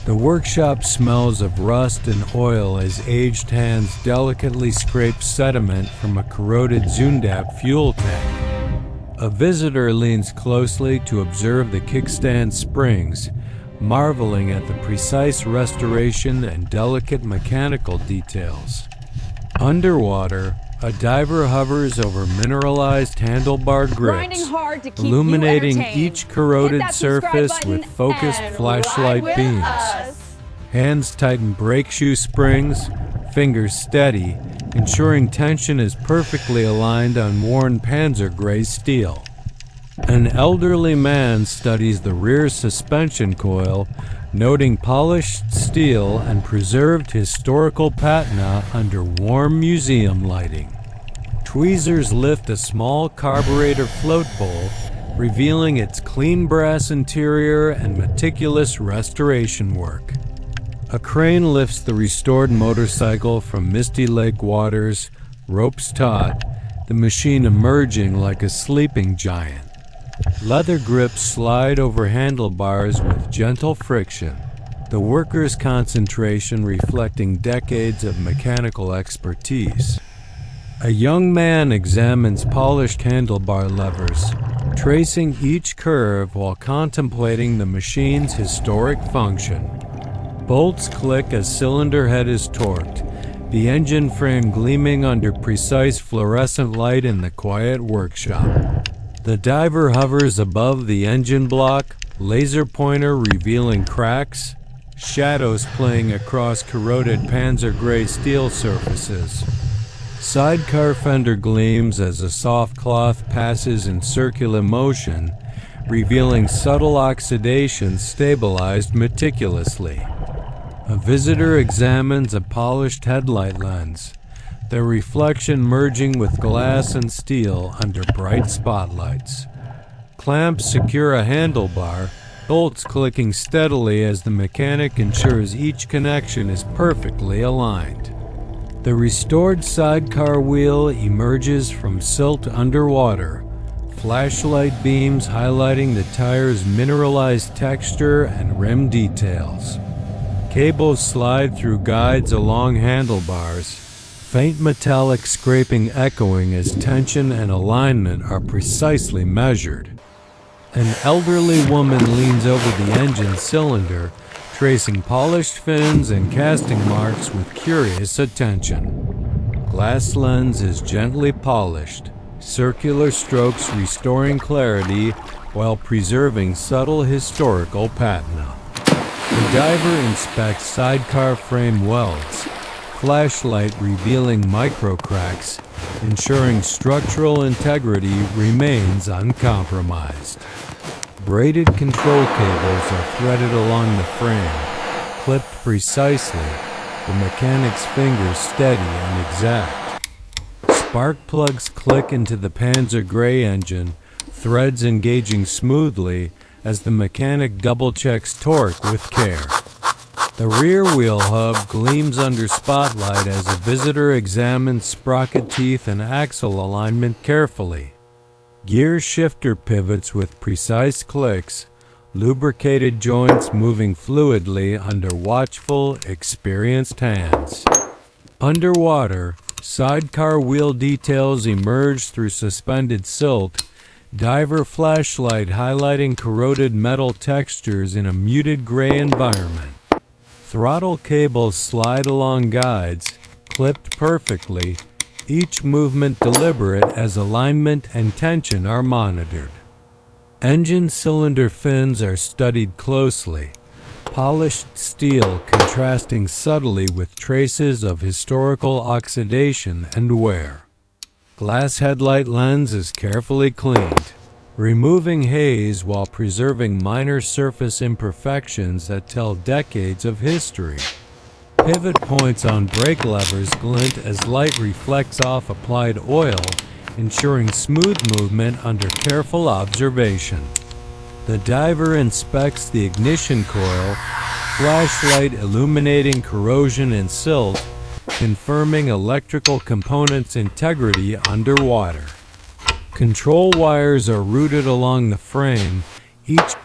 The workshop smells of rust and oil as aged hands delicately scrape sediment from a corroded Zündapp fuel tank. A visitor leans closely to observe the kickstand springs, marveling at the precise restoration and delicate mechanical details. Underwater, a diver hovers over mineralized handlebar grips, illuminating each corroded surface with focused flashlight beams. Hands tighten brake shoe springs, fingers steady, ensuring tension is perfectly aligned on worn panzer gray steel. An elderly man studies the rear suspension coil, noting polished steel and preserved historical patina under warm museum lighting. Tweezers lift a small carburetor float bowl, revealing its clean brass interior and meticulous restoration work. A crane lifts the restored motorcycle from misty lake waters, ropes taut, the machine emerging like a sleeping giant. Leather grips slide over handlebars with gentle friction, the worker's concentration reflecting decades of mechanical expertise. A young man examines polished handlebar levers, tracing each curve while contemplating the machine's historic function. Bolts click as cylinder head is torqued, the engine frame gleaming under precise fluorescent light in the quiet workshop. The diver hovers above the engine block, laser pointer revealing cracks, shadows playing across corroded panzer gray steel surfaces. Sidecar fender gleams as a soft cloth passes in circular motion, revealing subtle oxidation stabilized meticulously. A visitor examines a polished headlight lens, their reflection merging with glass and steel under bright spotlights. Clamps secure a handlebar, bolts clicking steadily as the mechanic ensures each connection is perfectly aligned. The restored sidecar wheel emerges from silt underwater, flashlight beams highlighting the tire's mineralized texture and rim details. Cables slide through guides along handlebars, faint metallic scraping echoing as tension and alignment are precisely measured. An elderly woman leans over the engine cylinder, tracing polished fins and casting marks with curious attention. Glass lens is gently polished, circular strokes restoring clarity while preserving subtle historical patina. The diver inspects sidecar frame welds, flashlight revealing microcracks, ensuring structural integrity remains uncompromised. Braided control cables are threaded along the frame, clipped precisely, the mechanic's fingers steady and exact. Spark plugs click into the Panzer Gray engine, threads engaging smoothly as the mechanic double-checks torque with care. The rear wheel hub gleams under spotlight as a visitor examines sprocket teeth and axle alignment carefully. Gear shifter pivots with precise clicks, lubricated joints moving fluidly under watchful, experienced hands. Underwater, sidecar wheel details emerge through suspended silt, diver flashlight highlighting corroded metal textures in a muted gray environment. Throttle cables slide along guides, clipped perfectly, each movement deliberate as alignment and tension are monitored. Engine cylinder fins are studied closely, polished steel contrasting subtly with traces of historical oxidation and wear. Glass headlight lens is carefully cleaned, removing haze while preserving minor surface imperfections that tell decades of history. Pivot points on brake levers glint as light reflects off applied oil, ensuring smooth movement under careful observation. The diver inspects the ignition coil, flashlight illuminating corrosion and silt, confirming electrical components' integrity underwater. Control wires are routed along the frame, each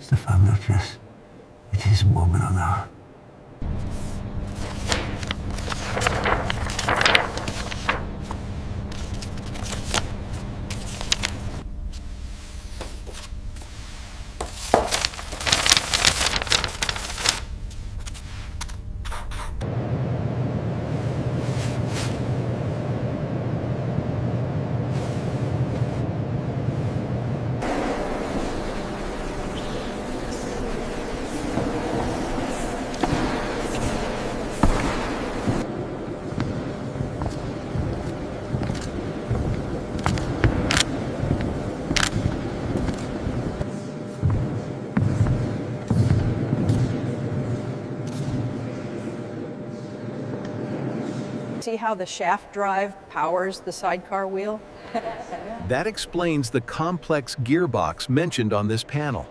Stefan Lucius, it is a moment on our. See how the shaft drive powers the sidecar wheel? That explains the complex gearbox mentioned on this panel.